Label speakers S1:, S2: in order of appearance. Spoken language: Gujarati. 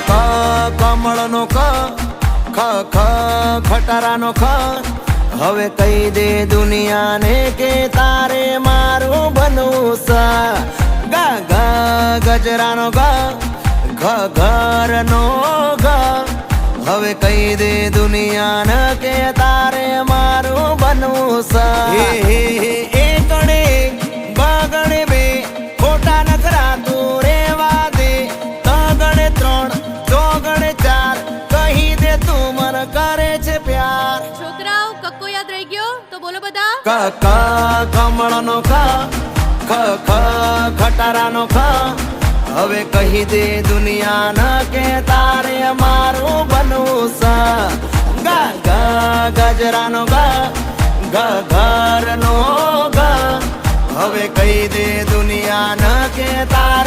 S1: ક કમળનો ક ખ ખ ખટારાનો ખ હવે કહી દે દુનિયાને કે તારે મારું બનવું છે ગા ગા ગજરાનો ગા ઘ ઘરનો ઘ હવે કહી દે દુનિયાને કે તારે મારું બનવું છે હે એકડે બગડે બે ખોટા નખરા તું રેવા દે તગડે ત્રણ ચોગડે ચાર કહી દે તું મન કરે છે પ્યાર
S2: છોકરાઓ કક્કો યાદ રહી ગયો તો બોલો બધા
S1: ક ક કમળનો ક ખ ખ ખટારાનો ખ હવે કહી દે દુનિયાને કે તારે મારું બનવું છે ગા ગા ગજરાનો ગા ઘ ઘરનો ઘ હવે કહી દે દુનિયાને કે તારે